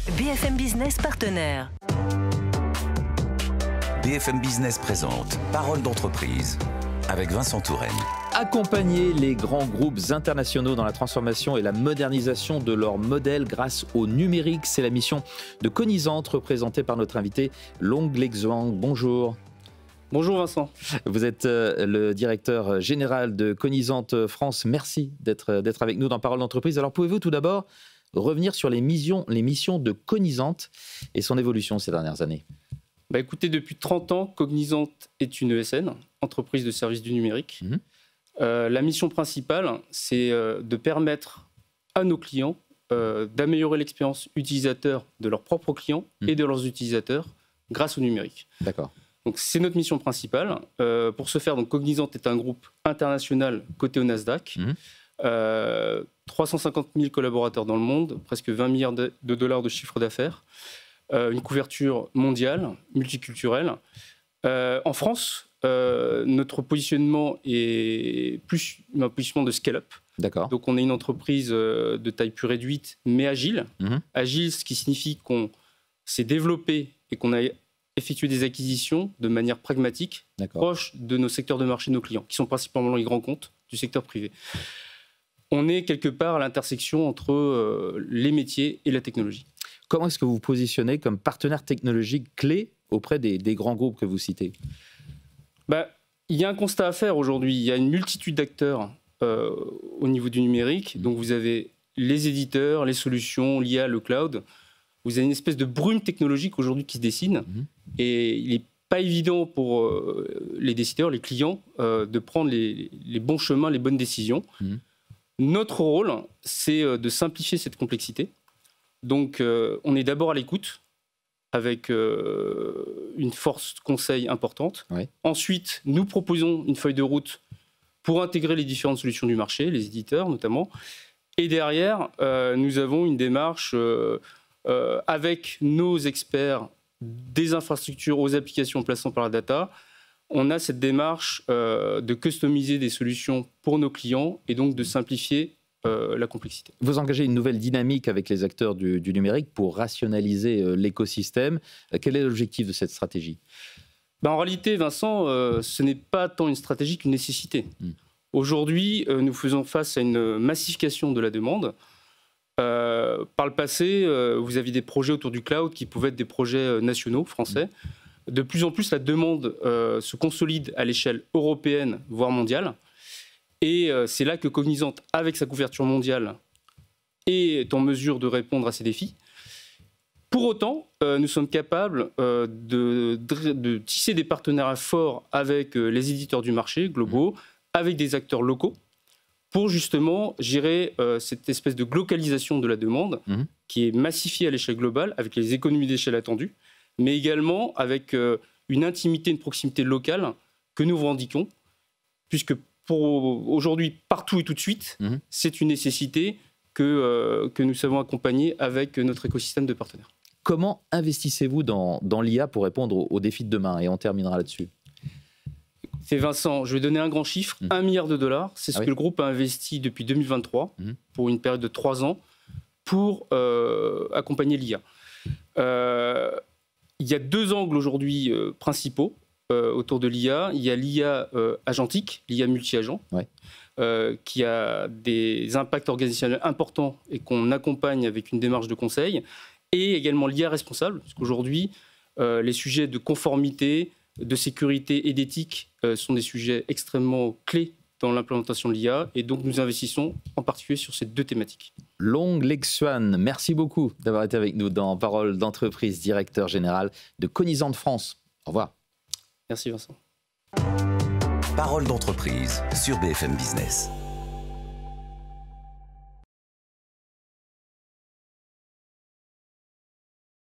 BFM Business partenaire. BFM Business présente Parole d'entreprise avec Vincent Touraine. Accompagner les grands groupes internationaux dans la transformation et la modernisation de leur modèle grâce au numérique, c'est la mission de Conisant, représentée par notre invité Long Lek Xuan. Bonjour. Bonjour Vincent. Vous êtes le directeur général de Conisant France. Merci d'être avec nous dans Parole d'entreprise. Alors pouvez-vous tout d'abord revenir sur les missions de Conisant et son évolution ces dernières années? Écoutez, depuis 30 ans, Conisant est une ESN, entreprise de services du numérique. La mission principale, c'est de permettre à nos clients d'améliorer l'expérience utilisateur de leurs propres clients et de leurs utilisateurs grâce au numérique. D'accord. Donc, c'est notre mission principale. Pour ce faire, donc, Conisant est un groupe international coté au Nasdaq. 350 000 collaborateurs dans le monde, presque 20 milliards de dollars de chiffre d'affaires. Une couverture mondiale, multiculturelle. En France, notre positionnement est plus un positionnement de scale-up. D'accord. Donc on est une entreprise de taille plus réduite, mais agile. Agile, ce qui signifie qu'on s'est développé et qu'on a effectué des acquisitions de manière pragmatique, proche de nos secteurs de marché de nos clients, qui sont principalement les grands comptes du secteur privé. On est quelque part à l'intersection entre les métiers et la technologie. Comment est-ce que vous vous positionnez comme partenaire technologique clé auprès des grands groupes que vous citez? Il y a un constat à faire aujourd'hui. Il y a une multitude d'acteurs au niveau du numérique. Donc vous avez les éditeurs, les solutions, l'IA, le cloud. Vous avez une espèce de brume technologique aujourd'hui qui se dessine. Et il n'est pas évident pour les décideurs, les clients, de prendre les bons chemins, les bonnes décisions. Notre rôle, c'est de simplifier cette complexité. Donc, on est d'abord à l'écoute, avec une force conseil importante. Ensuite, nous proposons une feuille de route pour intégrer les différentes solutions du marché, les éditeurs notamment. Et derrière, nous avons une démarche avec nos experts des infrastructures aux applications plaçant par la data. On a cette démarche de customiser des solutions pour nos clients et donc de simplifier la complexité. Vous engagez une nouvelle dynamique avec les acteurs du numérique pour rationaliser l'écosystème. Quel est l'objectif de cette stratégie? En réalité, Vincent, ce n'est pas tant une stratégie qu'une nécessité. Aujourd'hui, nous faisons face à une massification de la demande. Par le passé, vous aviez des projets autour du cloud qui pouvaient être des projets nationaux, français. De plus en plus, la demande se consolide à l'échelle européenne, voire mondiale. Et c'est là que Conisant, avec sa couverture mondiale, est en mesure de répondre à ces défis. Pour autant, nous sommes capables de tisser des partenariats forts avec les éditeurs du marché globaux, avec des acteurs locaux, pour justement gérer cette espèce de glocalisation de la demande qui est massifiée à l'échelle globale, avec les économies d'échelle attendues, mais également avec une intimité, une proximité locale que nous revendiquons, puisque pour aujourd'hui, partout et tout de suite, c'est une nécessité que nous savons accompagner avec notre écosystème de partenaires. Comment investissez-vous dans l'IA pour répondre aux défis de demain? Et on terminera là-dessus. C'est Vincent, je vais donner un grand chiffre, 1 milliard de dollars. C'est ce que le groupe a investi depuis 2023, pour une période de 3 ans, pour accompagner l'IA. Il y a 2 angles aujourd'hui principaux autour de l'IA. Il y a l'IA agentique, l'IA multi-agent, qui a des impacts organisationnels importants et qu'on accompagne avec une démarche de conseil. Et également l'IA responsable, parce qu'aujourd'hui, les sujets de conformité, de sécurité et d'éthique sont des sujets extrêmement clés dans l'implémentation de l'IA. Et donc, nous investissons en particulier sur ces 2 thématiques. Long Lek Xuan, merci beaucoup d'avoir été avec nous dans Parole d'entreprise, directeur général de Conisant France. Au revoir. Merci Vincent. Parole d'entreprise sur BFM Business.